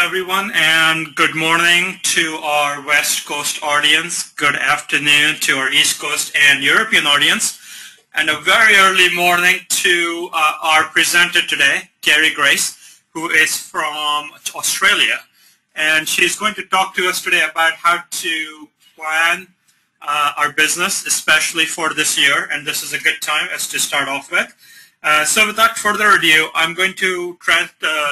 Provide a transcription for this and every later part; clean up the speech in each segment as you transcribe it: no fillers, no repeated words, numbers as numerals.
Hello everyone, and good morning to our West Coast audience, good afternoon to our East Coast and European audience, and a very early morning to our presenter today, Carrie Grace, who is from Australia. And she's going to talk to us today about how to plan our business, especially for this year, and this is a good time as to start off with. So without further ado, I'm going to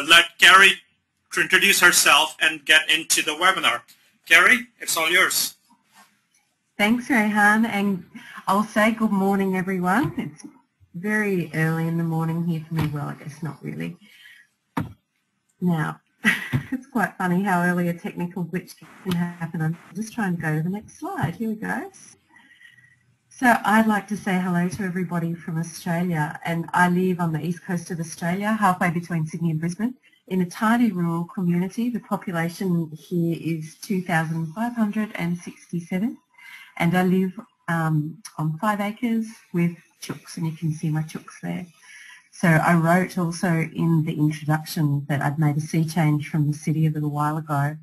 let Carrie to introduce herself and get into the webinar. Carrie, it's all yours. Thanks, Rehan, and I'll say good morning, everyone. It's very early in the morning here for me. Well, I guess not really. Now, it's quite funny how early a technical glitch can happen. I'm just trying to go to the next slide. Here we go. So I'd like to say hello to everybody from Australia, and I live on the east coast of Australia, halfway between Sydney and Brisbane, in a tiny rural community. The population here is 2,567, and I live on 5 acres with chooks, and you can see my chooks there. So I wrote also in the introduction that I'd made a sea change from the city a little while ago,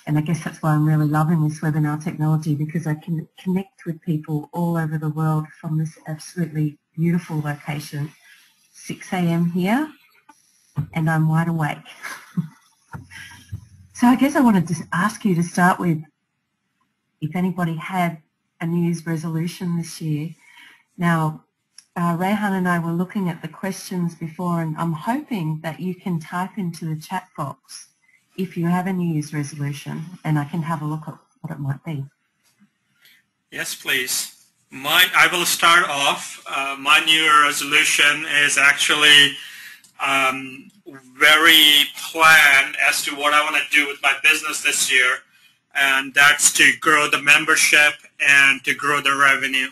and I guess that's why I'm really loving this webinar technology, because I can connect with people all over the world from this absolutely beautiful location. 6 a.m. here, and I'm wide awake. So I guess I wanted to ask you to start with if anybody had a New Year's resolution this year. Now, Rehan and I were looking at the questions before, and I'm hoping that you can type into the chat box if you have a New Year's resolution, and I can have a look at what it might be. Yes, please. I will start off. My New Year resolution is actually very planned as to what I want to do with my business this year, and that's to grow the membership and to grow the revenue.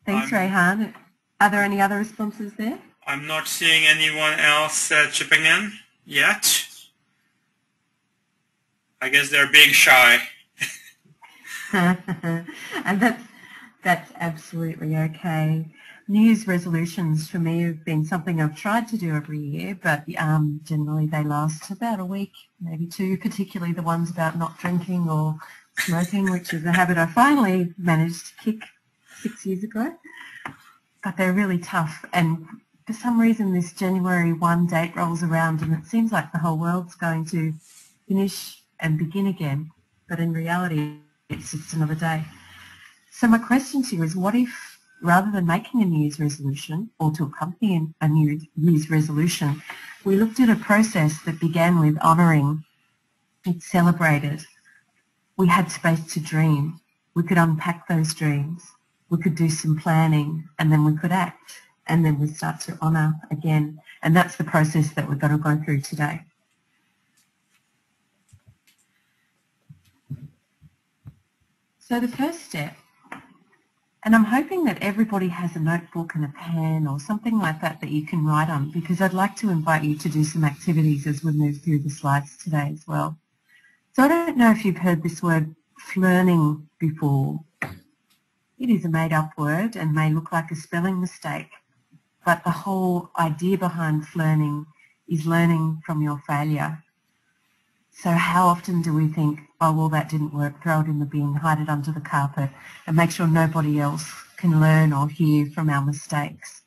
Thanks, Rehan. Are there any other responses there? I'm not seeing anyone else chipping in yet. I guess they're being shy. And that's absolutely okay. New Year's resolutions for me have been something I've tried to do every year, but generally they last about a week, maybe two, particularly the ones about not drinking or smoking, which is a habit I finally managed to kick 6 years ago. But they're really tough, and for some reason this January 1 date rolls around and it seems like the whole world's going to finish and begin again, but in reality it's just another day. So my question to you is, what if, rather than making a New Year's resolution or to accompany a New Year's resolution, we looked at a process that began with honouring, it celebrated, we had space to dream, we could unpack those dreams, we could do some planning, and then we could act, and then we start to honour again. And that's the process that we're going to go through today. So the first step, and I'm hoping that everybody has a notebook and a pen or something like that that you can write on, because I'd like to invite you to do some activities as we move through the slides today as well. So I don't know if you've heard this word flirning before. It is a made-up word and may look like a spelling mistake, but the whole idea behind flirting is learning from your failure. So how often do we think, oh, well, that didn't work, throw it in the bin, hide it under the carpet, and make sure nobody else can learn or hear from our mistakes?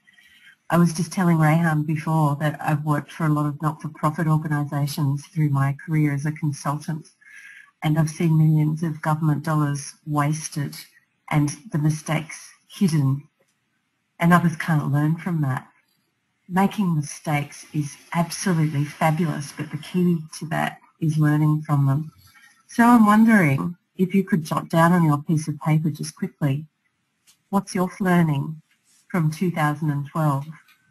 I was just telling Rehan before that I've worked for a lot of not-for-profit organisations through my career as a consultant, and I've seen millions of government dollars wasted and the mistakes hidden, and others can't learn from that. Making mistakes is absolutely fabulous, but the key to that is learning from them. So I'm wondering if you could jot down on your piece of paper just quickly, what's your learning from 2012?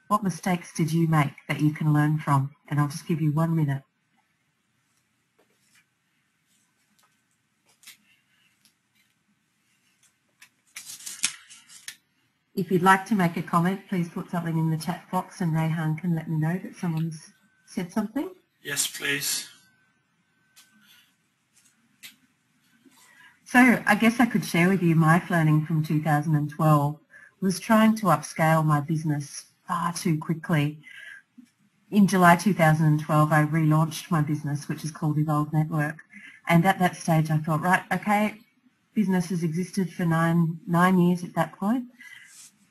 What mistakes did you make that you can learn from? And I'll just give you 1 minute. If you'd like to make a comment, please put something in the chat box and Rehan can let me know that someone's said something. Yes, please. So I guess I could share with you my learning from 2012 was trying to upscale my business far too quickly. in July 2012, I relaunched my business, which is called Evolve Network. And at that stage, I thought, right, okay, business has existed for nine years at that point.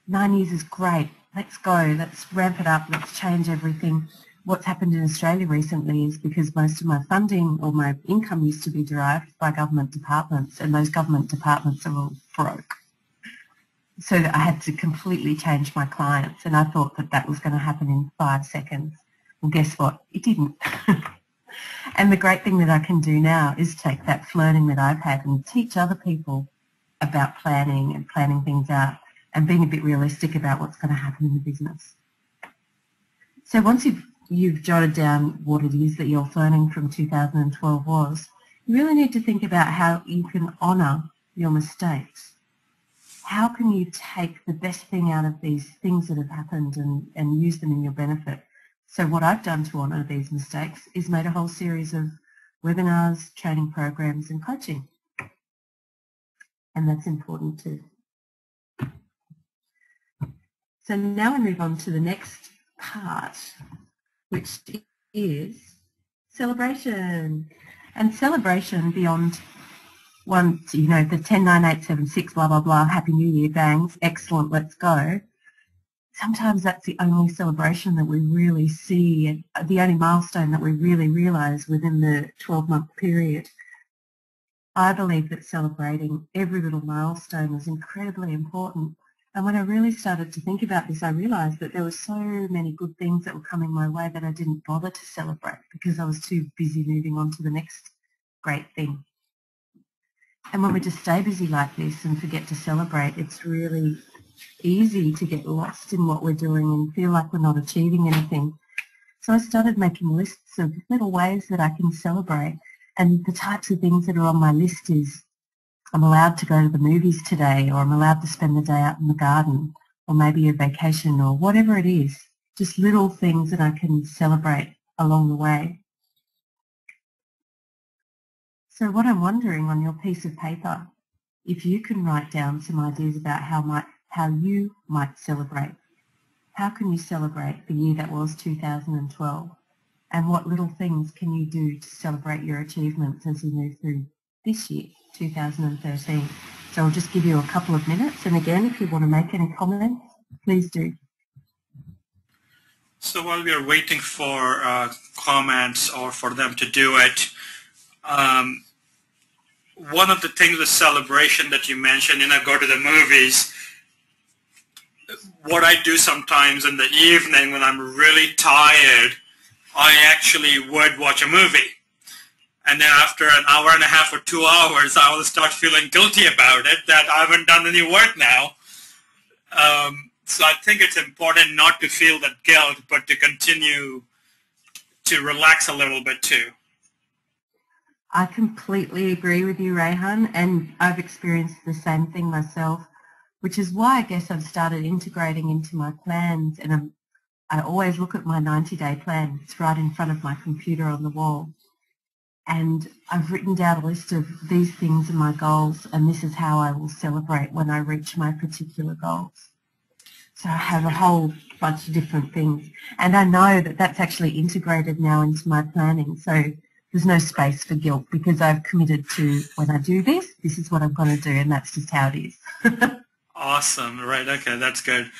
9 years is great. Let's go. Let's ramp it up. Let's change everything. What's happened in Australia recently is because most of my funding or my income used to be derived by government departments, and those government departments are all broke. So I had to completely change my clients, and I thought that that was going to happen in 5 seconds. Well, guess what? It didn't. And the great thing that I can do now is take that learning that I've had and teach other people about planning and planning things out and being a bit realistic about what's going to happen in the business. So once you've jotted down what it is that your learning from 2012 was, you really need to think about how you can honour your mistakes. How can you take the best thing out of these things that have happened and use them in your benefit? So what I've done to honour these mistakes is made a whole series of webinars, training programs and coaching. And that's important too. So now I move on to the next part, which is celebration. And celebration beyond one, you know, the 10, 9, 8, 7, 6, blah, blah, blah, Happy New Year, bangs, excellent, let's go. Sometimes that's the only celebration that we really see, the only milestone that we really realise within the 12-month period. I believe that celebrating every little milestone is incredibly important. And when I really started to think about this, I realised that there were so many good things that were coming my way that I didn't bother to celebrate because I was too busy moving on to the next great thing. And when we just stay busy like this and forget to celebrate, it's really easy to get lost in what we're doing and feel like we're not achieving anything. So I started making lists of little ways that I can celebrate. And the types of things that are on my list is I'm allowed to go to the movies today, or I'm allowed to spend the day out in the garden, or maybe a vacation, or whatever it is. Just little things that I can celebrate along the way. So what I'm wondering on your piece of paper, if you can write down some ideas about how you might celebrate. How can you celebrate the year that was 2012? And what little things can you do to celebrate your achievements as you move through this year, 2013? So I'll just give you a couple of minutes. And again, if you want to make any comments, please do. So while we are waiting for comments or for them to do it, one of the things with celebration that you mentioned, go to the movies, what I do sometimes in the evening when I'm really tired, I actually would watch a movie. And then after an hour and a half or 2 hours, I will start feeling guilty about it, that I haven't done any work now. So I think it's important not to feel that guilt, but to continue to relax a little bit too. I completely agree with you, Rayhan, and I've experienced the same thing myself, which is why I guess I've started integrating into my plans, and I always look at my 90-day plan. It's right in front of my computer on the wall. And I've written down a list of these things are my goals, and this is how I will celebrate when I reach my particular goals. So I have a whole bunch of different things. And I know that that's actually integrated now into my planning. So there's no space for guilt because I've committed to when I do this, this is what I'm going to do, and that's just how it is. Awesome. Right. Okay. That's good.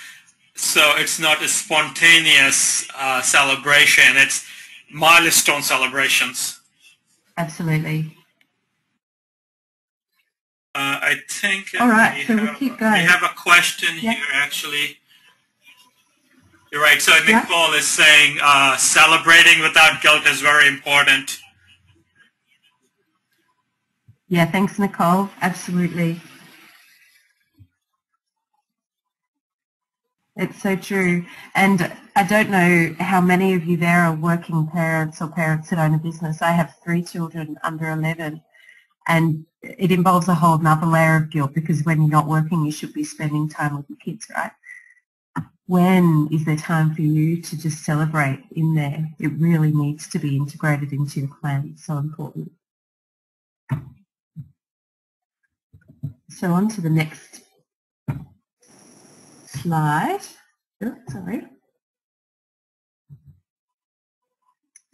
So it's not a spontaneous celebration. It's milestone celebrations. Absolutely. I think all right, so we'll keep going. We have a question here, actually. You're right. So Nicole is saying celebrating without guilt is very important. Yeah, thanks, Nicole. Absolutely. It's so true. And I don't know how many of you there are working parents or parents that own a business. I have 3 children under 11, and it involves a whole other layer of guilt because when you're not working, you should be spending time with your kids, right? When is there time for you to just celebrate in there? It really needs to be integrated into your plan. It's so important. So on to the next slide. Oh, sorry.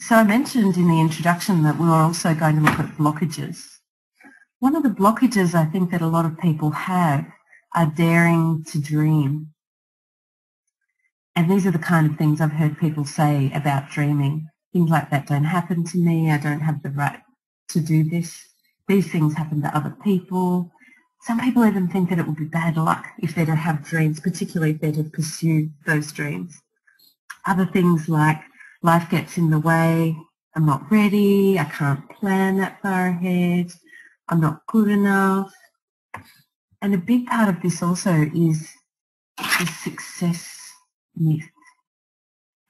So I mentioned in the introduction that we were also going to look at blockages. One of the blockages I think that a lot of people have are daring to dream. And these are the kind of things I've heard people say about dreaming. Things like, that don't happen to me, I don't have the right to do this. These things happen to other people. Some people even think that it would be bad luck if they're to have dreams, particularly if they're to pursue those dreams. Other things like, life gets in the way, I'm not ready, I can't plan that far ahead, I'm not good enough. And a big part of this also is the success myth.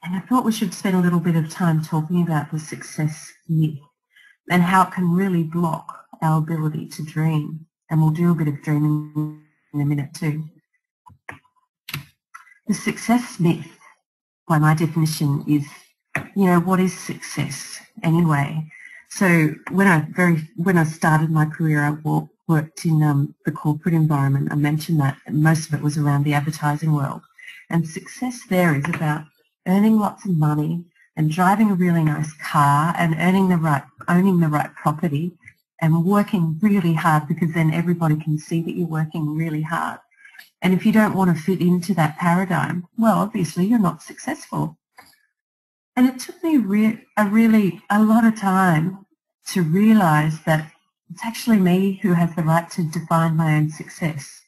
And I thought we should spend a little bit of time talking about the success myth and how it can really block our ability to dream. And we'll do a bit of dreaming in a minute too. The success myth, by my definition, is, what is success anyway? So when I started my career, I worked in the corporate environment. I mentioned that most of it was around the advertising world. And success there is about earning lots of money and driving a really nice car and owning the right property and working really hard, because then everybody can see that you're working really hard. And if you don't want to fit into that paradigm, well, obviously you're not successful. And it took me a lot of time to realise that it's actually me who has the right to define my own success.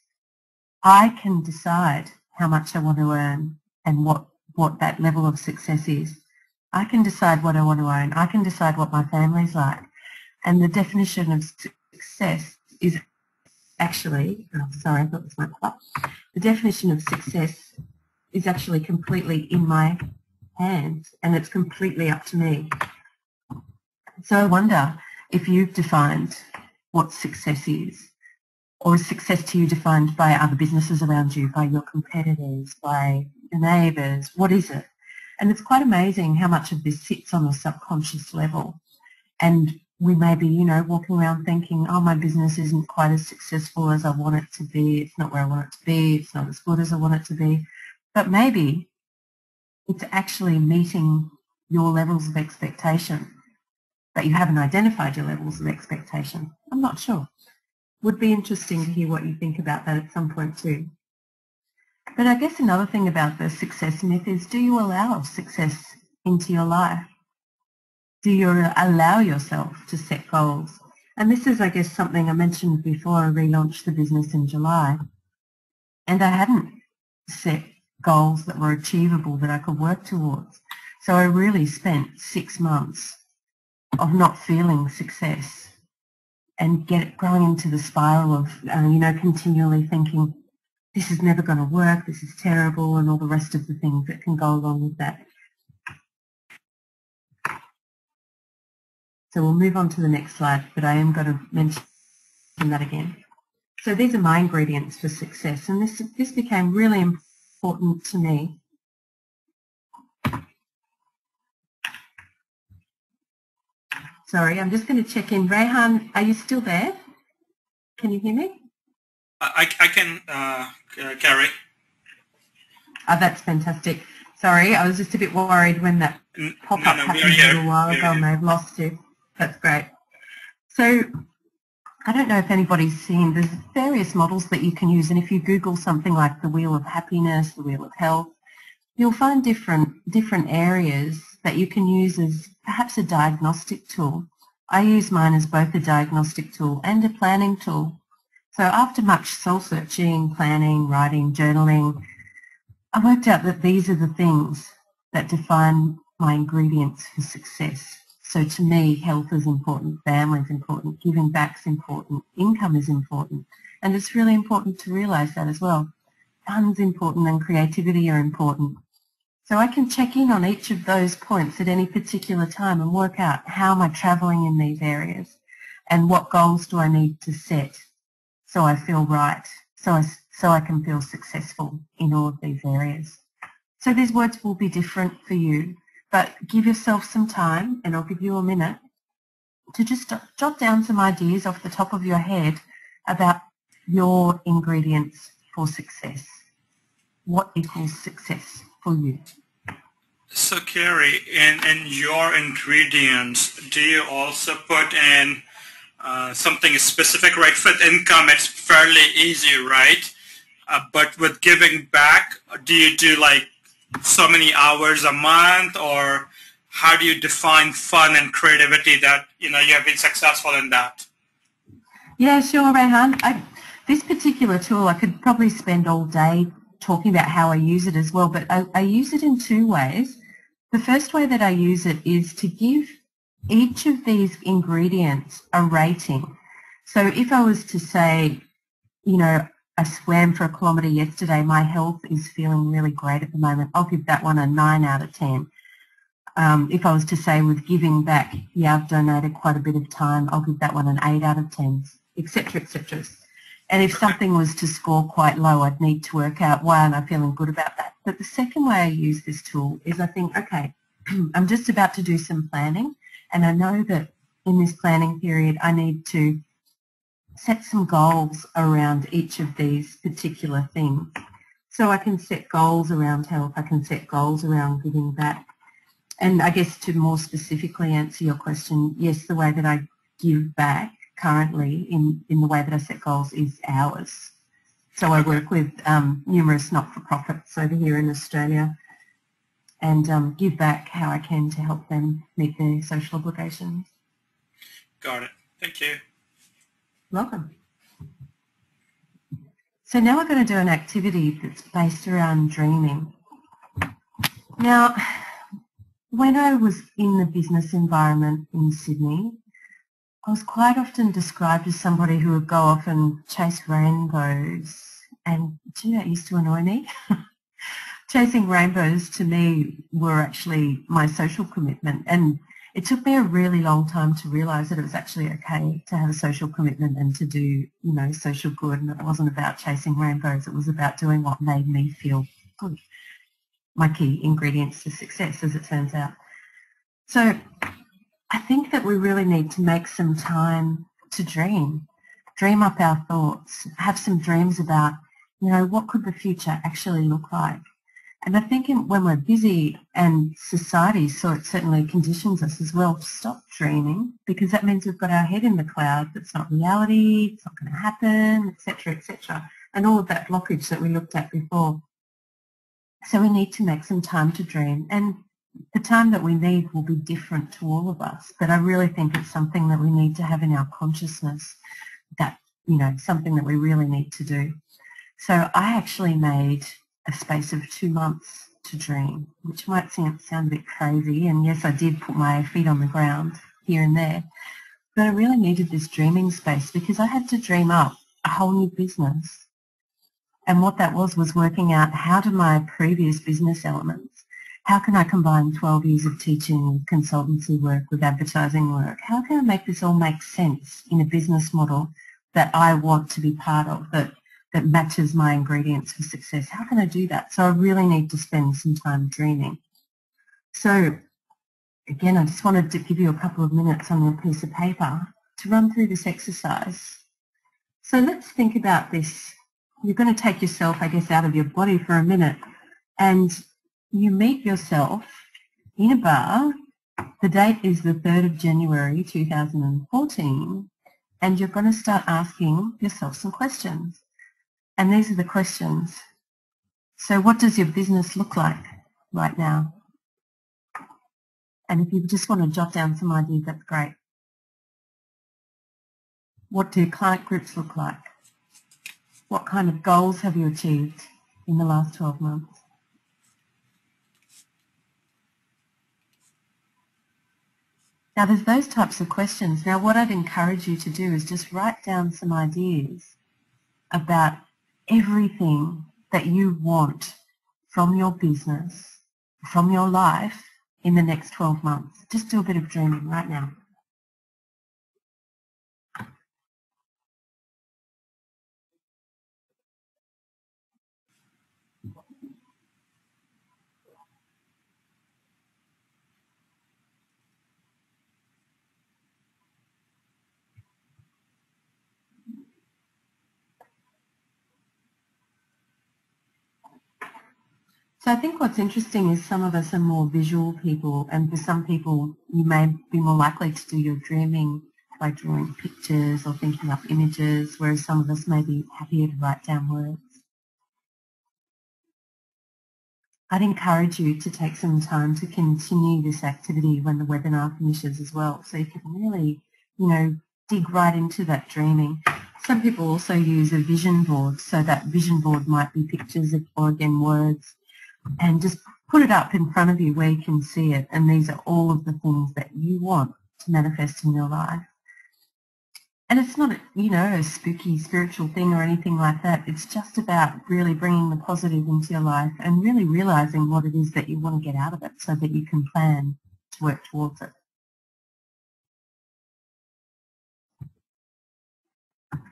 I can decide how much I want to earn and what that level of success is. I can decide what I want to own. I can decide what my family's like. And the definition of success is actually, sorry, I thought this might pop up. The definition of success is actually completely in my hands, and it's completely up to me. So I wonder if you've defined what success is, or is success to you defined by other businesses around you, by your competitors, by your neighbours? What is it? And it's quite amazing how much of this sits on a subconscious level. And we may be, walking around thinking, oh, my business isn't quite as successful as I want it to be. It's not where I want it to be. It's not as good as I want it to be. But maybe it's actually meeting your levels of expectation, but you haven't identified your levels of expectation. I'm not sure. Would be interesting to hear what you think about that at some point too. But I guess another thing about the success myth is, do you allow success into your life? Do you allow yourself to set goals? And this is, I guess, something I mentioned before. I relaunched the business in July, and I hadn't set goals that were achievable that I could work towards. So I really spent 6 months of not feeling success and growing into the spiral of, continually thinking, this is never going to work, this is terrible, and all the rest of the things that can go along with that. So we'll move on to the next slide, but I am going to mention that again. So these are my ingredients for success, and this became really important to me. Sorry, I'm just going to check in. Rehan, are you still there? Can you hear me? I can carry. Oh, that's fantastic. Sorry, I was just a bit worried when that pop-up happened a little while ago and I've lost you. That's great. So I don't know if anybody's seen, there's various models that you can use, and if you Google something like the Wheel of Happiness, the Wheel of Health, you'll find different areas that you can use as perhaps a diagnostic tool. I use mine as both a diagnostic tool and a planning tool. So after much soul-searching, planning, writing, journaling, I worked out that these are the things that define my ingredients for success. So to me, health is important, family is important, giving back is important, income is important, and it's really important to realise that as well. Fun's important and creativity are important. So I can check in on each of those points at any particular time and work out how am I travelling in these areas and what goals do I need to set so I feel right, so I can feel successful in all of these areas. So these words will be different for you, but give yourself some time, and I'll give you a minute, to just jot down some ideas off the top of your head about your ingredients for success. What equals success for you? So Carrie, in your ingredients, do you also put in something specific, right? With income, it's fairly easy, right? But with giving back, do you do like so many hours a month, or how do you define fun and creativity that you have been successful in that? Yeah, sure, Rehan. This particular tool, I could probably spend all day talking about how I use it as well, but I use it in two ways. The first way that I use it is to give each of these ingredients a rating. So if I was to say, I swam for a kilometre yesterday, my health is feeling really great at the moment, I'll give that one a 9 out of 10. If I was to say with giving back, yeah, I've donated quite a bit of time, I'll give that one an 8 out of 10, etc., etc. And if something was to score quite low, I'd need to work out why am I feeling good about that. But the second way I use this tool is I think, okay, I'm just about to do some planning, and I know that in this planning period I need to set some goals around each of these particular things. So I can set goals around health, I can set goals around giving back. And I guess to more specifically answer your question, yes, the way that I give back currently in the way that I set goals is hours. So I work with numerous not-for-profits over here in Australia and give back how I can to help them meet their social obligations. Got it. Thank you. Welcome. So now we're going to do an activity that's based around dreaming. Now, when I was in the business environment in Sydney, I was quite often described as somebody who would go off and chase rainbows, and gee, that used to annoy me. Chasing rainbows to me were actually my social commitment, and it took me a really long time to realise that it was actually okay to have a social commitment and to do, social good, and it wasn't about chasing rainbows, it was about doing what made me feel good. My key ingredients to success, as it turns out. So I think that we really need to make some time to dream up our thoughts, have some dreams about, what could the future actually look like? And I think when we're busy, and society certainly conditions us as well to stop dreaming, because that means we've got our head in the cloud. That's not reality, it's not going to happen, etc., and all of that blockage that we looked at before. So we need to make some time to dream, and the time that we need will be different to all of us, but I really think it's something that we need to have in our consciousness, that, something that we really need to do. So I actually made a space of 2 months to dream, which might sound a bit crazy, and yes, I did put my feet on the ground here and there, but I really needed this dreaming space because I had to dream up a whole new business. And what that was working out, how do my previous business elements, how can I combine 12 years of teaching, consultancy work with advertising work? How can I make this all make sense in a business model that I want to be part of, that matches my ingredients for success? How can I do that? So I really need to spend some time dreaming. So again, I just wanted to give you a couple of minutes on your piece of paper to run through this exercise. So let's think about this. You're going to take yourself, I guess, out of your body for a minute, and you meet yourself in a bar. The date is the 3rd of January 2014, and you're going to start asking yourself some questions. And these are the questions. So what does your business look like right now? And if you just want to jot down some ideas, that's great. What do client groups look like? What kind of goals have you achieved in the last 12 months? Now, there's those types of questions. Now, what I'd encourage you to do is just write down some ideas about everything that you want from your business, from your life in the next 12 months. Just do a bit of dreaming right now. So I think what's interesting is some of us are more visual people, and for some people you may be more likely to do your dreaming by drawing pictures or thinking up images, whereas some of us may be happier to write down words. I'd encourage you to take some time to continue this activity when the webinar finishes as well, so you can really, dig right into that dreaming. Some people also use a vision board, so that vision board might be pictures or again words, and just put it up in front of you where you can see it, and these are all of the things that you want to manifest in your life. And it's not, a spooky spiritual thing or anything like that. It's just about really bringing the positive into your life and really realizing what it is that you want to get out of it so that you can plan to work towards it.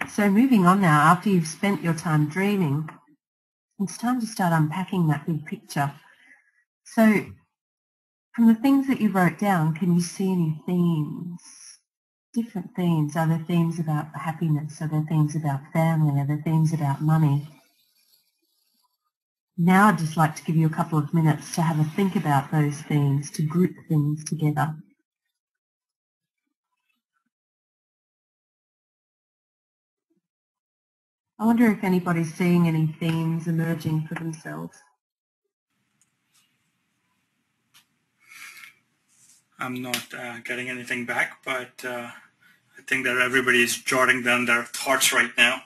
So moving on now, after you've spent your time dreaming, it's time to start unpacking that big picture. So from the things that you wrote down, can you see any themes? Different themes. Are there themes about happiness? Are there themes about family? Are there themes about money? Now I'd just like to give you a couple of minutes to have a think about those themes, to group things together. I wonder if anybody's seeing any themes emerging for themselves. I'm not getting anything back, but I think that everybody is jotting down their thoughts right now.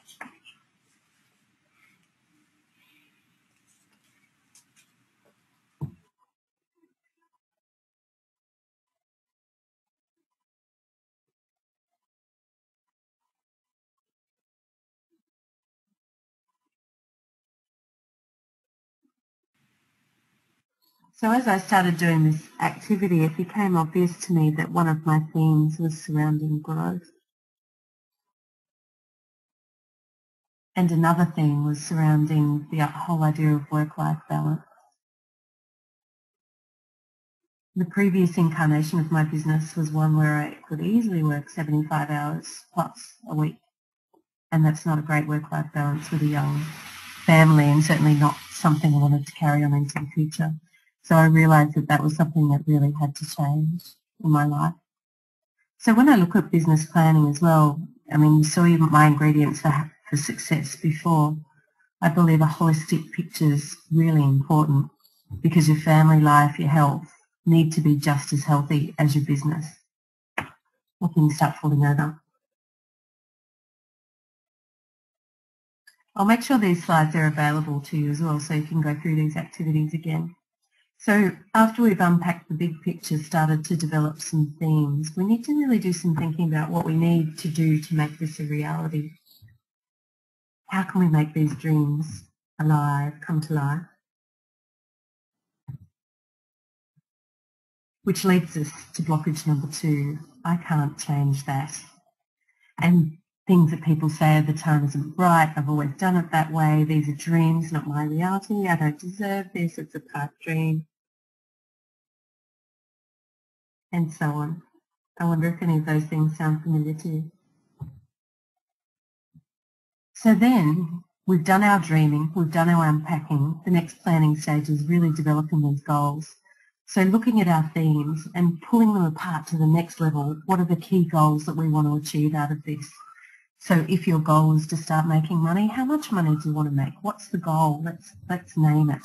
So as I started doing this activity, it became obvious to me that one of my themes was surrounding growth. And another theme was surrounding the whole idea of work-life balance. The previous incarnation of my business was one where I could easily work 75 hours plus a week. And that's not a great work-life balance with a young family, and certainly not something I wanted to carry on into the future. So I realised that that was something that really had to change in my life. So when I look at business planning as well, I mean, you saw my ingredients for success before. I believe a holistic picture is really important because your family life, your health need to be just as healthy as your business, or things start falling over. I'll make sure these slides are available to you as well so you can go through these activities again. So after we've unpacked the big picture, started to develop some themes, we need to really do some thinking about what we need to do to make this a reality. How can we make these dreams alive, come to life? Which leads us to blockage number 2. I can't change that. And things that people say are the time isn't right, I've always done it that way, these are dreams, not my reality, I don't deserve this, it's a pipe dream, and so on. I wonder if any of those things sound familiar to you. So then, we've done our dreaming, we've done our unpacking. The next planning stage is really developing these goals. So looking at our themes and pulling them apart to the next level, what are the key goals that we want to achieve out of this? So if your goal is to start making money, how much money do you want to make? What's the goal? Let's name it.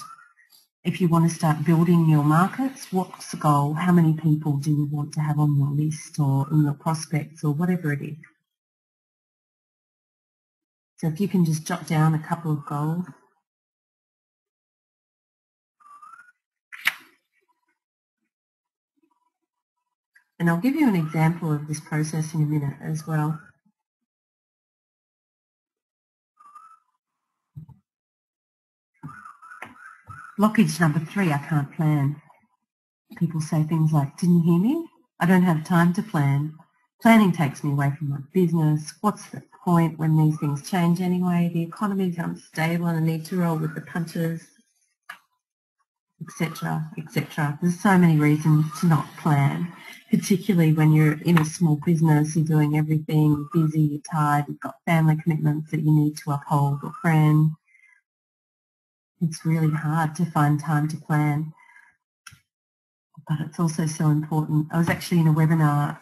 If you want to start building your markets, what's the goal? How many people do you want to have on your list or in your prospects or whatever it is? So if you can just jot down a couple of goals. And I'll give you an example of this process in a minute as well. Blockage number 3, I can't plan. People say things like, didn't you hear me? I don't have time to plan. Planning takes me away from my business. What's the point when these things change anyway? The economy's unstable and I need to roll with the punches, etc., etc. There's so many reasons to not plan, particularly when you're in a small business, you're doing everything, busy, you're tired, you've got family commitments that you need to uphold or friends. it's really hard to find time to plan, but it's also so important. I was actually in a webinar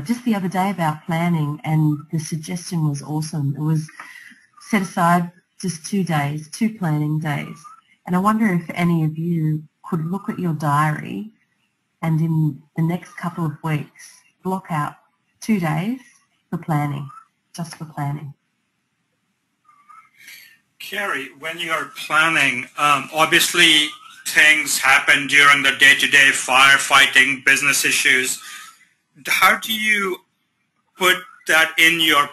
just the other day about planning, and the suggestion was awesome. It was set aside just 2 days, 2 planning days. And I wonder if any of you could look at your diary and in the next couple of weeks block out 2 days for planning, just for planning. Carrie, when you're planning, obviously things happen during the day-to-day firefighting, business issues. How do you put that in your,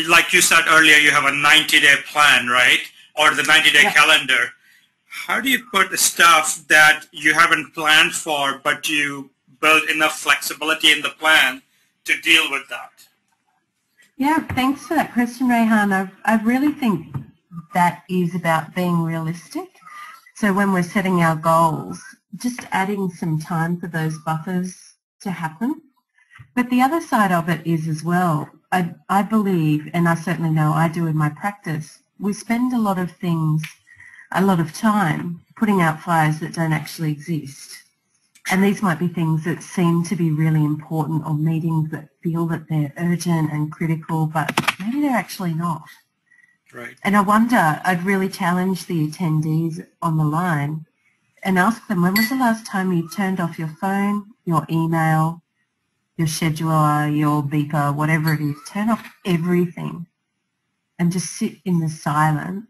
like you said earlier, you have a 90-day plan, right? Or the 90-day calendar. How do you put the stuff that you haven't planned for, but you build enough flexibility in the plan to deal with that? Yeah, thanks for that question, Rehan. I really think that is about being realistic. So when we're setting our goals, just adding some time for those buffers to happen. But the other side of it is as well, I believe, and I certainly know I do in my practice, we spend a lot of time putting out fires that don't actually exist. And these might be things that seem to be really important, or meetings that feel that they're urgent and critical, but maybe they're actually not. Right. And I wonder, I'd really challenge the attendees on the line and ask them, when was the last time you turned off your phone, your email, your scheduler, your beeper, whatever it is, turn off everything and just sit in the silence?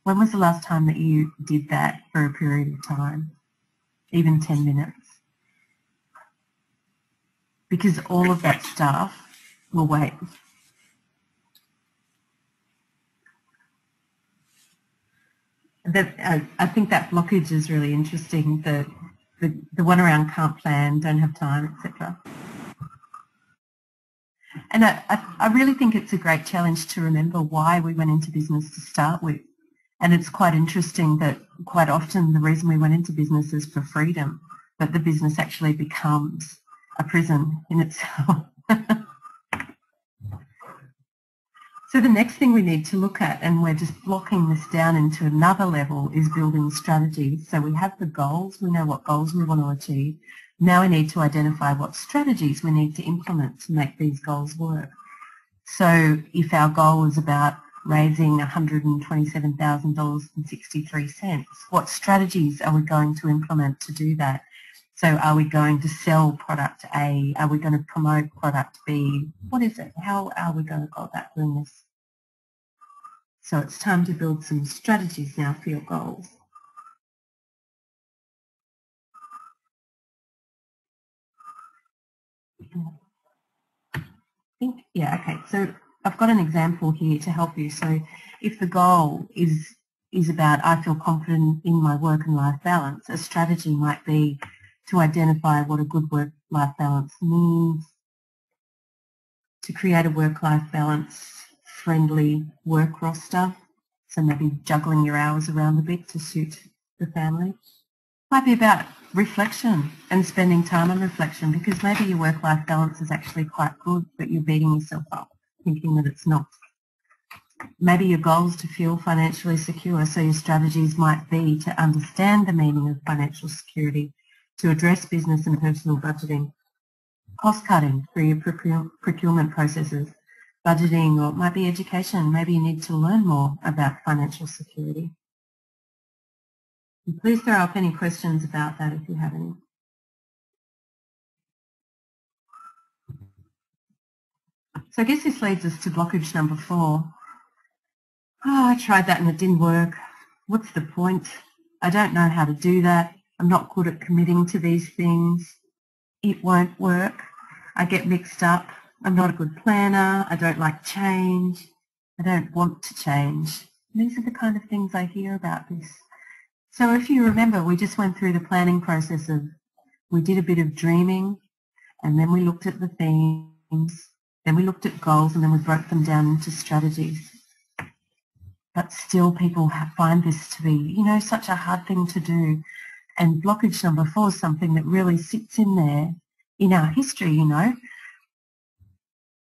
When was the last time that you did that for a period of time, even 10 minutes? Because all of that stuff will wait. I think that blockage is really interesting, the one around can't plan, don't have time, etc. And I really think it's a great challenge to remember why we went into business to start with. And it's quite interesting that quite often the reason we went into business is for freedom, but the business actually becomes a prison in itself. So the next thing we need to look at, and we're just blocking this down into another level, is building strategies. So we have the goals, we know what goals we want to achieve. Now we need to identify what strategies we need to implement to make these goals work. So if our goal is about raising $127,000.63, what strategies are we going to implement to do that? So are we going to sell product A? Are we going to promote product B? What is it? How are we going to go about doing this? So it's time to build some strategies now for your goals. Yeah, okay. So I've got an example here to help you. So if the goal is about I feel confident in my work and life balance, a strategy might be to identify what a good work-life balance means, to create a work-life balance friendly work roster, so maybe juggling your hours around a bit to suit the family. Might be about reflection and spending time on reflection, because maybe your work-life balance is actually quite good, but you're beating yourself up thinking that it's not. Maybe your goal is to feel financially secure, so your strategies might be to understand the meaning of financial security, to address business and personal budgeting, cost cutting through your procurement processes, budgeting, or it might be education. Maybe you need to learn more about financial security. And please throw up any questions about that if you have any. So I guess this leads us to blockage number 4. Oh, I tried that and it didn't work. What's the point? I don't know how to do that. I'm not good at committing to these things. It won't work. I get mixed up. I'm not a good planner. I don't like change. I don't want to change. And these are the kind of things I hear about this. So if you remember, we just went through the planning process of, we did a bit of dreaming, and then we looked at the themes, then we looked at goals, and then we broke them down into strategies. But still people find this to be, such a hard thing to do. And blockage number 4 is something that really sits in there in our history,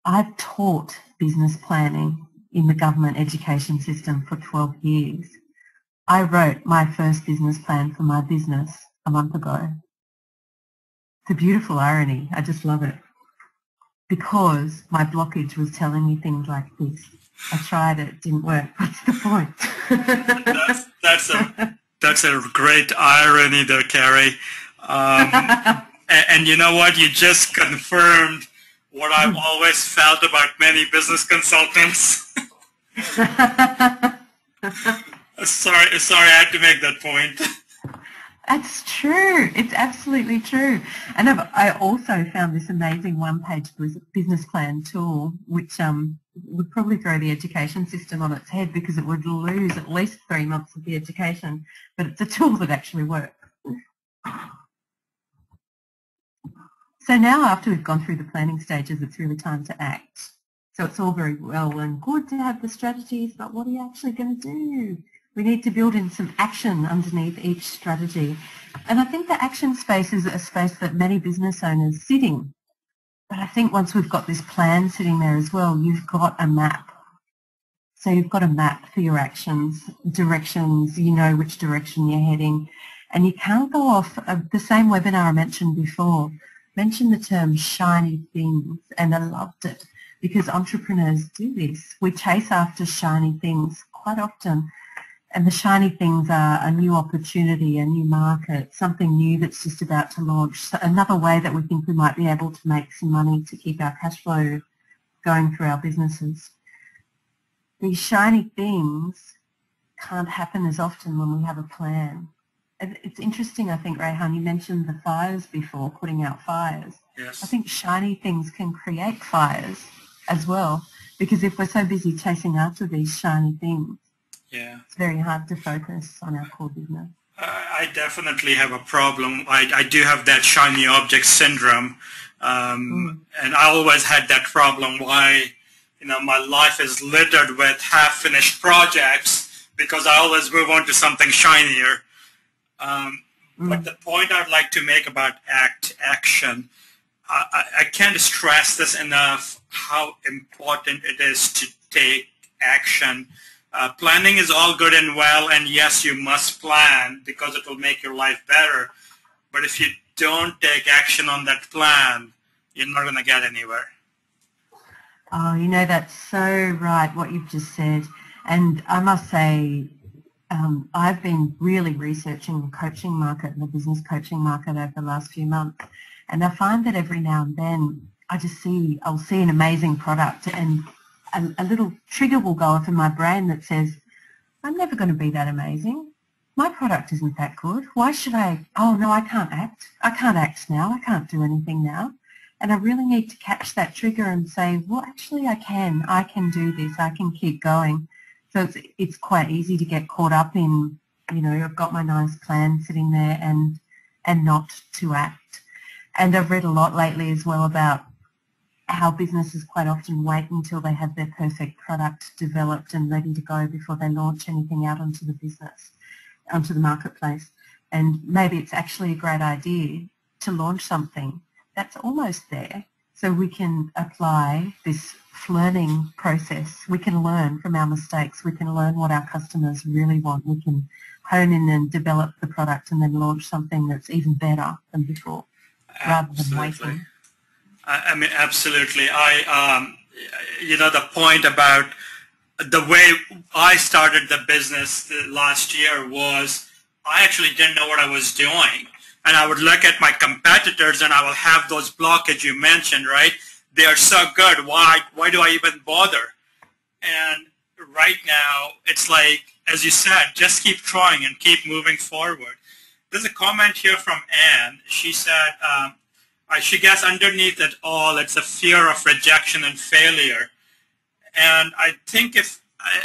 I've taught business planning in the government education system for 12 years. I wrote my first business plan for my business a month ago. It's a beautiful irony. I just love it. Because my blockage was telling me things like this. I tried it, didn't work. What's the point? That's a great irony there, Carrie. And you know what? You just confirmed what I've always felt about many business consultants. Sorry, I had to make that point. That's true. It's absolutely true. And I also found this amazing one-page business plan tool, which would probably throw the education system on its head because it would lose at least 3 months of the education. But it's a tool that actually works. So now, after we've gone through the planning stages, it's really time to act. So it's all very well and good to have the strategies, but what are you actually going to do? We need to build in some action underneath each strategy. And I think the action space is a space that many business owners sit in. But I think once we've got this plan sitting there as well, you've got a map. So you've got a map for your actions, directions, you know which direction you're heading. And you can't go off the same webinar I mentioned before. Mentioned the term shiny things, and I loved it because entrepreneurs do this. We chase after shiny things quite often. And the shiny things are a new opportunity, a new market, something new that's just about to launch, so another way that we think we might be able to make some money to keep our cash flow going through our businesses. These shiny things can't happen as often when we have a plan. It's interesting, I think, Rehan, you mentioned the fires before, putting out fires. Yes. I think shiny things can create fires as well, because if we're so busy chasing after these shiny things, yeah, it's very hard to focus on our core business. I definitely have a problem. I do have that shiny object syndrome, and I always had that problem. Why, my life is littered with half-finished projects because I always move on to something shinier. But the point I'd like to make about action, I can't stress this enough, how important it is to take action. Planning is all good and well, and yes, you must plan because it will make your life better. But if you don't take action on that plan, you're not going to get anywhere. Oh, that's so right, what you've just said. And I must say, I've been really researching the coaching market and the business coaching market over the last few months. And I find that every now and then I'll see an amazing product and a little trigger will go off in my brain that says, I'm never going to be that amazing. My product isn't that good. Why should I? Oh, no, I can't act. I can't act now. I can't do anything now. And I really need to catch that trigger and say, well, actually I can. I can do this. I can keep going. So it's quite easy to get caught up in, I've got my nice plan sitting there and not to act. And I've read a lot lately as well about how businesses quite often wait until they have their perfect product developed and ready to go before they launch anything out onto the business, onto the marketplace. And maybe it's actually a great idea to launch something that's almost there so we can apply this learning process. We can learn from our mistakes. We can learn what our customers really want. We can hone in and develop the product and then launch something that's even better than before rather than waiting. I mean, absolutely. The point about the way I started the business last year was I actually didn't know what I was doing. And I would look at my competitors and I will have those blockages you mentioned, right? They are so good. Why do I even bother? And right now, it's like, as you said, just keep trying and keep moving forward. There's a comment here from Anne. She said, she gets underneath it all, it's a fear of rejection and failure. And I think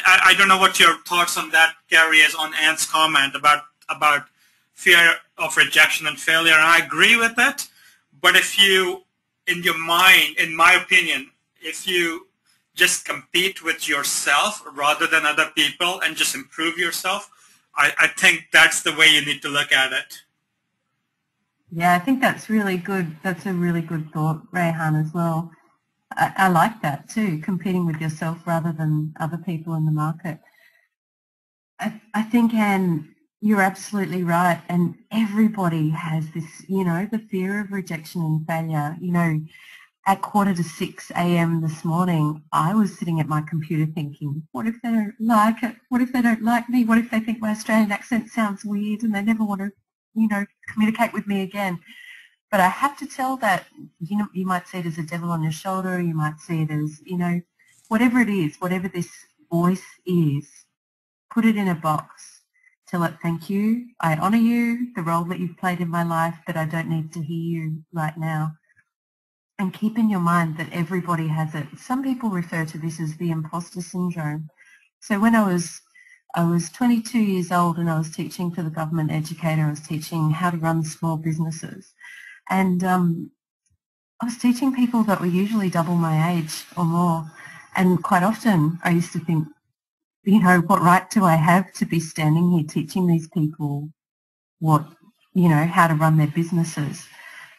I don't know what your thoughts on that, Gary, is on Anne's comment about fear of rejection and failure. And I agree with it. But if you, in your mind, in my opinion, if you just compete with yourself rather than other people and just improve yourself, I think that's the way you need to look at it. Yeah, I think that's really good. That's a really good thought, Rehan, as well. I like that too, competing with yourself rather than other people in the market. I think, Anne, you're absolutely right. And everybody has this, the fear of rejection and failure. At 5:45 a.m. this morning, I was sitting at my computer thinking, what if they don't like it? What if they don't like me? What if they think my Australian accent sounds weird and they never want to, communicate with me again? But I have to tell that, you might see it as a devil on your shoulder. You might see it as, whatever it is, whatever this voice is, put it in a box. Tell it, thank you. I honour you, the role that you've played in my life, but I don't need to hear you right now. And keep in your mind that everybody has it. Some people refer to this as the imposter syndrome. So when I was 22 years old and I was teaching for the government educator, I was teaching how to run small businesses. And I was teaching people that were usually double my age or more. And quite often I used to think, what right do I have to be standing here teaching these people how to run their businesses?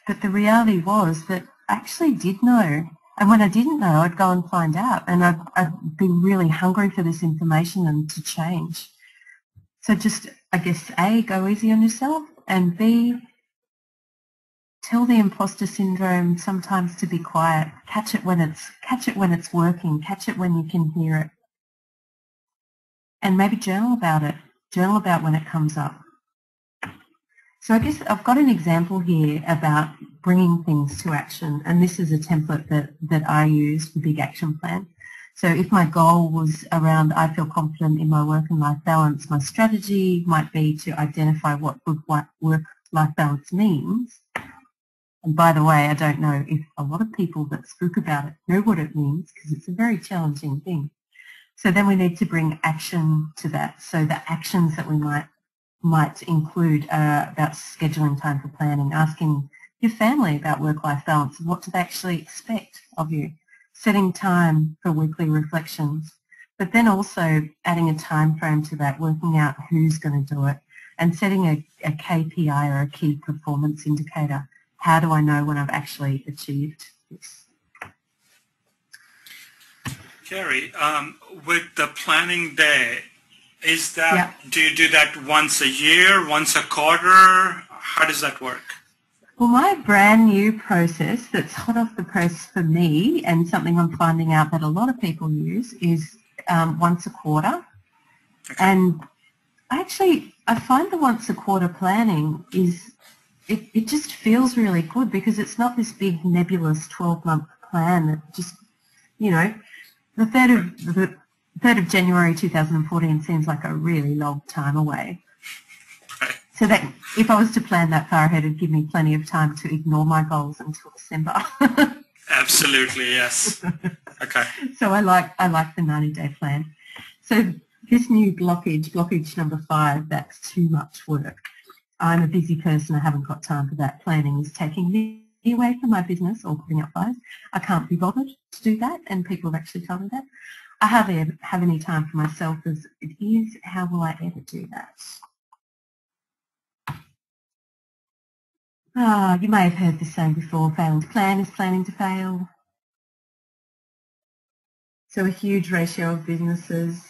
But the reality was that I actually did know. And when I didn't know, I'd go and find out. And I'd be really hungry for this information and to change. So just, I guess, A, go easy on yourself, and B, tell the imposter syndrome sometimes to be quiet. Catch it when it's working. Catch it when you can hear it. And maybe journal about it. Journal about when it comes up. So I guess I've got an example here about bringing things to action, and this is a template that I use for Big Action Plan. So if my goal was around I feel confident in my work and life balance, my strategy might be to identify what good work-life balance means. And by the way, I don't know if a lot of people that spoke about it know what it means, because it's a very challenging thing. So then we need to bring action to that. So the actions that we might include about scheduling time for planning, asking your family about work-life balance and what do they actually expect of you, setting time for weekly reflections, but then also adding a time frame to that, working out who's going to do it, and setting a KPI or a key performance indicator. How do I know when I've actually achieved this? Kerry, with the planning day, is that, do you do that once a year, once a quarter? How does that work? Well, my brand new process that's hot off the press for me, and something I'm finding out that a lot of people use, is once a quarter. Okay. And I find the once a quarter planning it just feels really good, because it's not this big nebulous 12-month plan that just, the 3rd of January 2014 seems like a really long time away. Right. So that if I was to plan that far ahead, it'd give me plenty of time to ignore my goals until December. Absolutely, yes. Okay. So I like the 90-day plan. So this new blockage number 5, that's too much work. I'm a busy person. I haven't got time for that. Planning is taking me away from my business or putting up fires. I can't be bothered to do that, and people have actually told me that. I hardly have any time for myself as it is. How will I ever do that? You may have heard this saying before, failing to plan is planning to fail. So a huge ratio of businesses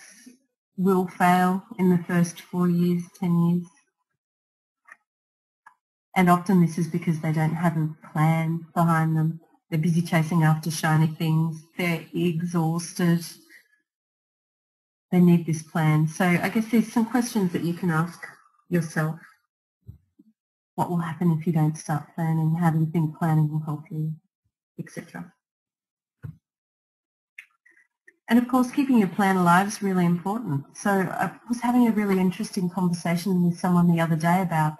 will fail in the first 4 years, 10 years. And often this is because they don't have a plan behind them. They're busy chasing after shiny things. They're exhausted. They need this plan. So I guess there's some questions that you can ask yourself. What will happen if you don't start planning? How do you think planning will help you, etc. And of course, keeping your plan alive is really important. So I was having a really interesting conversation with someone the other day about,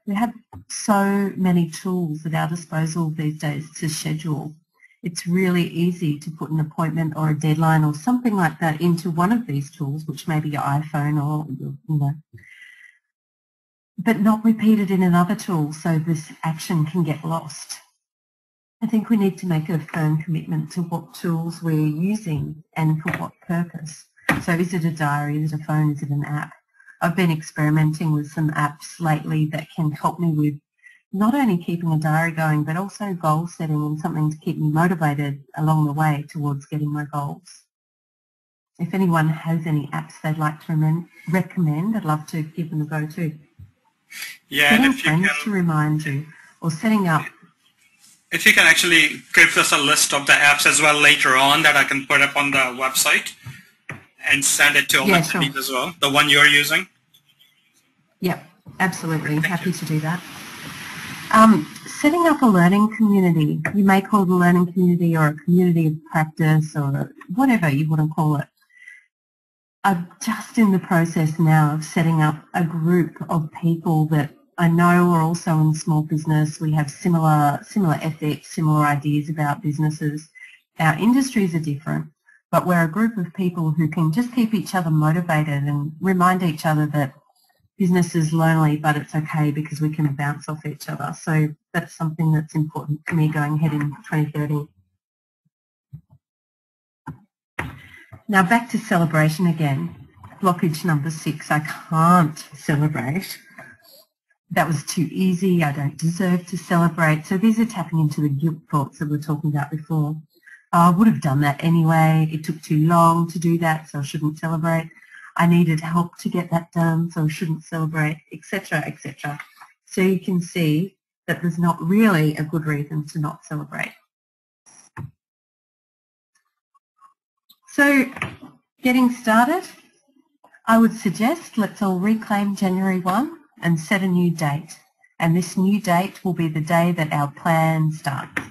we have so many tools at our disposal these days to schedule. It's really easy to put an appointment or a deadline or something like that into one of these tools, which may be your iPhone or your, but not repeated in another tool, so this action can get lost. I think we need to make a firm commitment to what tools we're using and for what purpose. So is it a diary, is it a phone, is it an app? I've been experimenting with some apps lately that can help me with not only keeping a diary going, but also goal setting and something to keep me motivated along the way towards getting my goals. If anyone has any apps they'd like to recommend, I'd love to give them a go too. Yeah, and Getting if you friends can, to remind you, or setting up. if you can actually give us a list of the apps as well later on that I can put up on the website and send it to all my attendees as well, the one you're using. Yep, absolutely. Thank Happy you. to do that. Setting up a learning community. You may call it a learning community or a community of practice or whatever you want to call it. I'm just in the process now of setting up a group of people that I know are also in small business. We have similar ethics, similar ideas about businesses. Our industries are different, but we're a group of people who can just keep each other motivated and remind each other that business is lonely, but it's okay because we can bounce off each other. So that's something that's important for me going ahead in 2030. Now back to celebration again. Blockage number 6, I can't celebrate. That was too easy. I don't deserve to celebrate. So these are tapping into the guilt thoughts that we were talking about before. I would have done that anyway. It took too long to do that, so I shouldn't celebrate. I needed help to get that done, so I shouldn't celebrate, etc., etc. So you can see that there's not really a good reason to not celebrate. So getting started, I would suggest let's all reclaim January 1 and set a new date. And this new date will be the day that our plan starts.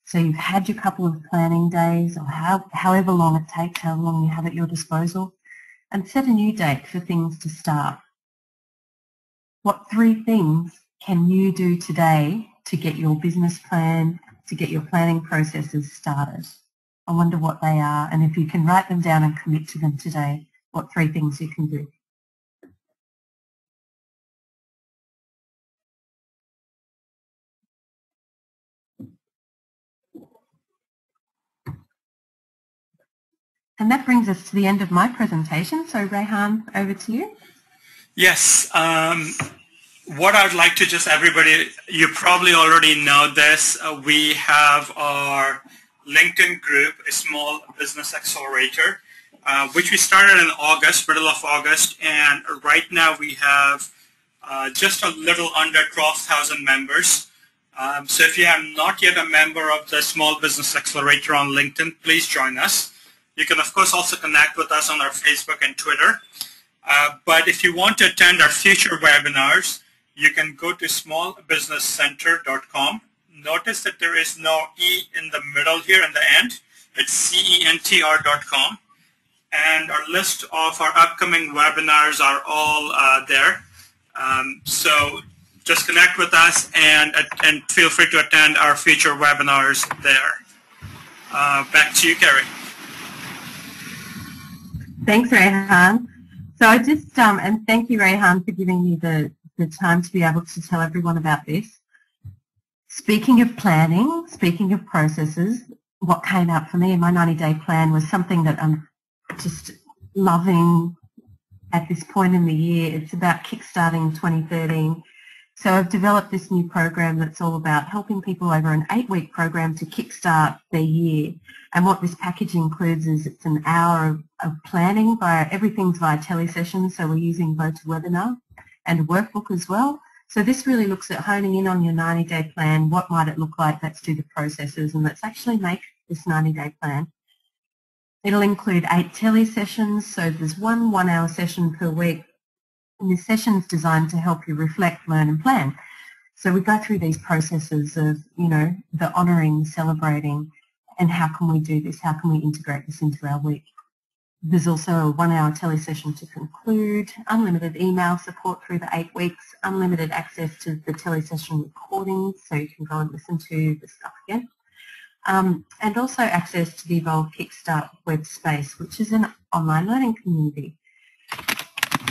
So you've had your couple of planning days or however long it takes, how long you have at your disposal, and set a new date for things to start. What 3 things can you do today to get your business plan, to get your planning processes started? I wonder what they are, and if you can write them down and commit to them today, what 3 things you can do. And that brings us to the end of my presentation. So Rehan, over to you. Yes. What I'd like to just everybody, you probably already know this, we have our LinkedIn group, a small business accelerator, which we started in August, middle of August, and right now we have just a little under 12,000 members. So if you are not yet a member of the Small Business Accelerator on LinkedIn, please join us. You can, of course, also connect with us on our Facebook and Twitter. But if you want to attend our future webinars, you can go to smallbusinesscenter.com. Notice that there is no E in the middle here in the end. It's CENTR.com. And our list of our upcoming webinars are all there. So just connect with us and feel free to attend our future webinars there. Back to you, Kerry. Thanks, Rehan. So I just, and thank you, Rehan, for giving me the time to be able to tell everyone about this. Speaking of planning, speaking of processes, what came out for me in my 90-day plan was something that I'm just loving at this point in the year. It's about kickstarting 2013. So I've developed this new program that's all about helping people over an 8-week program to kickstart their year. And what this package includes is it's an hour of planning everything's via telesessions, so we're using GoToWebinar and a workbook as well. So this really looks at honing in on your 90-day plan. What might it look like? Let's do the processes and let's actually make this 90-day plan. It'll include 8 telesessions, so there's one 1-hour session per week. And this session's designed to help you reflect, learn and plan. So we go through these processes of, the honouring, celebrating, and how can we do this? How can we integrate this into our week? There's also a 1-hour telesession to conclude, unlimited email support through the 8 weeks, unlimited access to the telesession recordings, so you can go and listen to the stuff again. And also access to the Evolve Kickstart web space, which is an online learning community.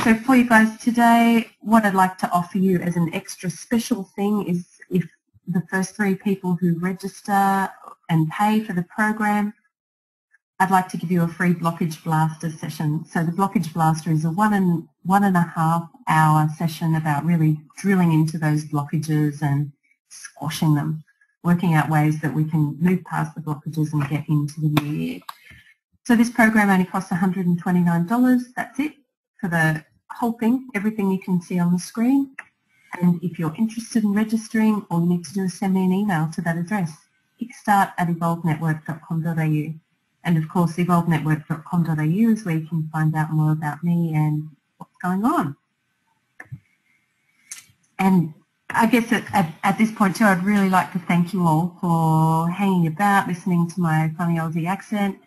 So for you guys today, what I'd like to offer you as an extra special thing is if the first 3 people who register and pay for the program, I'd like to give you a free Blockage Blaster session. So the Blockage Blaster is a 1.5 hour session about really drilling into those blockages and squashing them, working out ways that we can move past the blockages and get into the new year. So this program only costs $129. That's it for the whole thing, everything you can see on the screen. And if you're interested in registering, all you need to do is send me an email to that address, kickstart@evolvenetwork.com.au. And of course, evolvenetwork.com.au is where you can find out more about me and what's going on. And I guess at this point too, I'd really like to thank you all for hanging about, listening to my funny Aussie accent,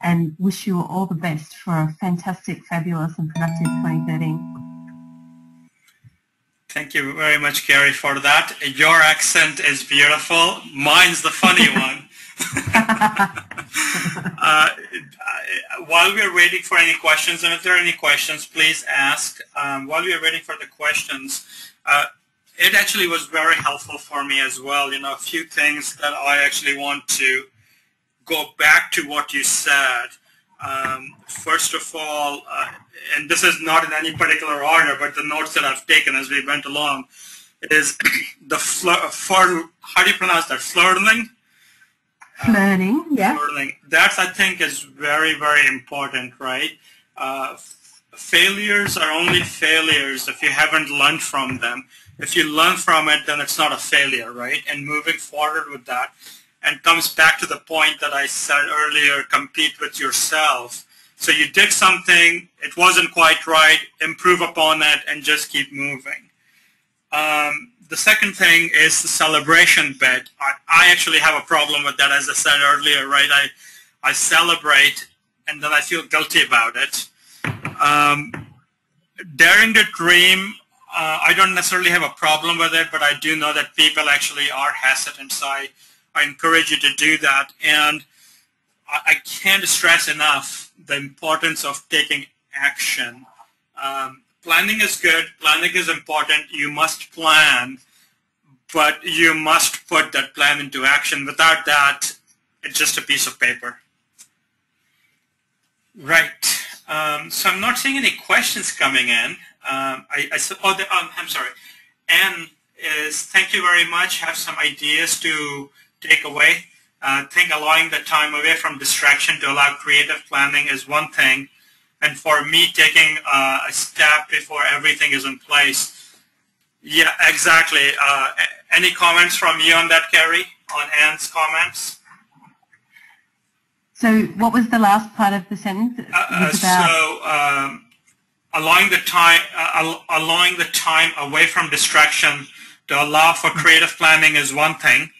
and wish you all the best for a fantastic, fabulous and productive 2013. Thank you very much, Gary, for that. Your accent is beautiful. Mine's the funny one. While we're waiting for any questions, and if there are any questions, please ask. While we are waiting for the questions, it actually was very helpful for me as well. You know, a few things that I actually want to go back to what you said. First of all, and this is not in any particular order, but the notes that I've taken as we went along, is the how do you pronounce that? Flirting? Learning, yeah. Learning. That, I think, is very, very important, right? Failures are only failures if you haven't learned from them. If you learn from it, then it's not a failure, right? And moving forward with that, and comes back to the point that I said earlier, compete with yourself. So you did something, it wasn't quite right, improve upon it, and just keep moving. The second thing is the celebration bit. I actually have a problem with that, as I said earlier, right? I celebrate, and then I feel guilty about it. Daring to dream, I don't necessarily have a problem with it, but I do know that people actually are hesitant, so I encourage you to do that. And I can't stress enough the importance of taking action. Planning is good. Planning is important. You must plan, but you must put that plan into action. Without that, it's just a piece of paper. Right. So I'm not seeing any questions coming in. I'm sorry. Anne is, thank you very much. Have some ideas to take away. Think allowing the time away from distraction to allow creative planning is one thing. And for me, taking a step before everything is in place. Yeah, exactly. Any comments from you on that, Carrie, on Anne's comments? So what was the last part of the sentence? Allowing the time away from distraction to allow for creative planning is one thing.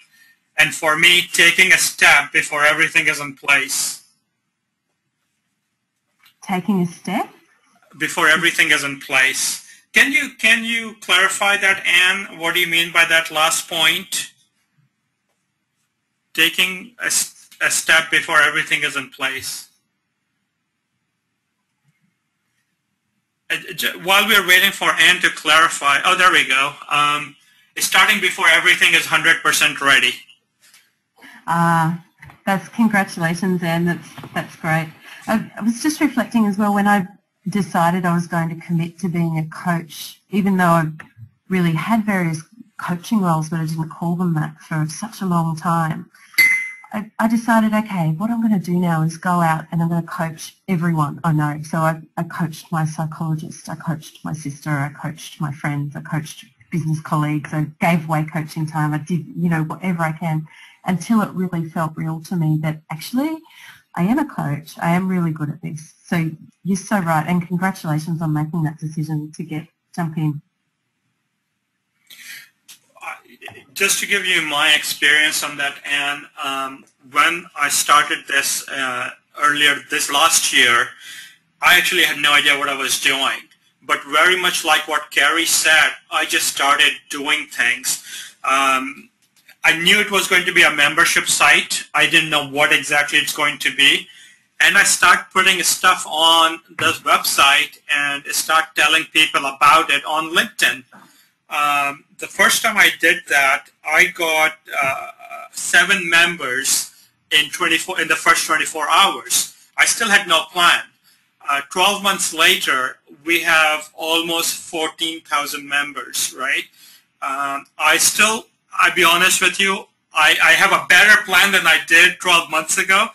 And for me, taking a step before everything is in place. Taking a step? Before everything is in place. Can you clarify that, Anne? What do you mean by that last point? Taking a step before everything is in place. While we're waiting for Anne to clarify, oh, there we go. Starting before everything is 100% ready. That's congratulations, Anne. That's great. I was just reflecting as well when I decided I was going to commit to being a coach, even though I really had various coaching roles, but I didn't call them that for such a long time. I decided, okay, what I'm going to do now is go out and I'm going to coach everyone I know. So I coached my psychologist, I coached my sister, I coached my friends, I coached business colleagues, I gave away coaching time, I did, whatever I can, until it really felt real to me that actually I am a coach, I am really good at this. So you're so right, and congratulations on making that decision to jump in. Just to give you my experience on that, Anne, when I started this earlier this last year, I actually had no idea what I was doing. But very much like what Carrie said, I just started doing things. I knew it was going to be a membership site. I didn't know what exactly it's going to be. And I started putting stuff on this website and start telling people about it on LinkedIn. The first time I did that, I got 7 members in the first 24 hours. I still had no plan. 12 months later, we have almost 14,000 members, right? I'll be honest with you, I have a better plan than I did 12 months ago,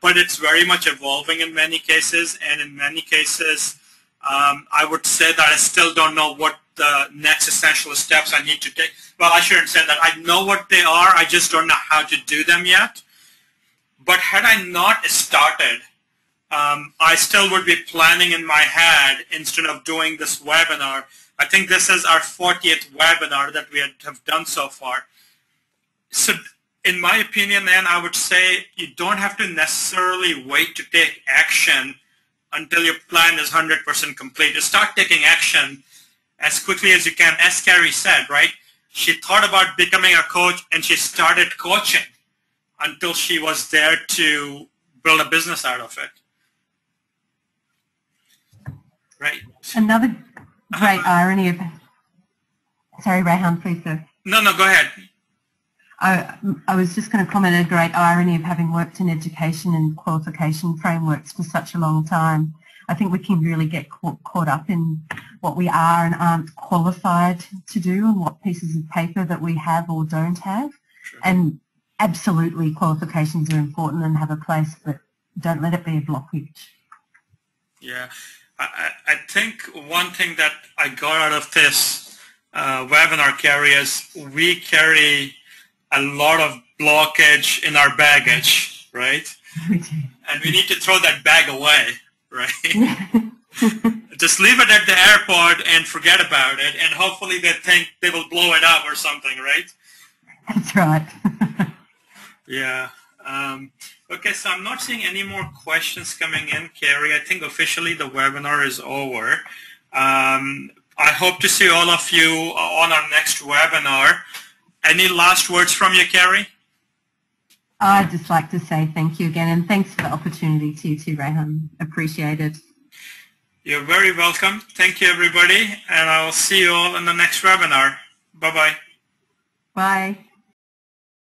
but it's very much evolving in many cases, and in many cases, I would say that I still don't know what the next essential steps I need to take. Well, I shouldn't say that. I know what they are. I just don't know how to do them yet. But had I not started, I still would be planning in my head instead of doing this webinar. I think this is our 40th webinar that we have done so far. So in my opinion, then, I would say you don't have to necessarily wait to take action until your plan is 100% complete. You start taking action as quickly as you can. As Carrie said, right? She thought about becoming a coach and she started coaching until she was there to build a business out of it. Right? Another great irony of... Sorry, Rehan, please go. No, go ahead. I was just going to comment a great irony of having worked in education and qualification frameworks for such a long time. I think we can really get caught up in what we are and aren't qualified to do and what pieces of paper that we have or don't have. Sure. And absolutely qualifications are important and have a place, but don't let it be a blockage. Yeah. I think one thing that I got out of this webinar, Carrie, is we carry a lot of blockage in our baggage, right? And we need to throw that bag away, right? Just leave it at the airport and forget about it, and hopefully they think they will blow it up or something, right? That's right. Yeah. Okay, so I'm not seeing any more questions coming in, Carrie. I think officially the webinar is over. I hope to see all of you on our next webinar. Any last words from you, Carrie? I'd just like to say thank you again, and thanks for the opportunity to you too, Rehan. Appreciate it. You're very welcome. Thank you, everybody, and I'll see you all in the next webinar. Bye-bye. Bye.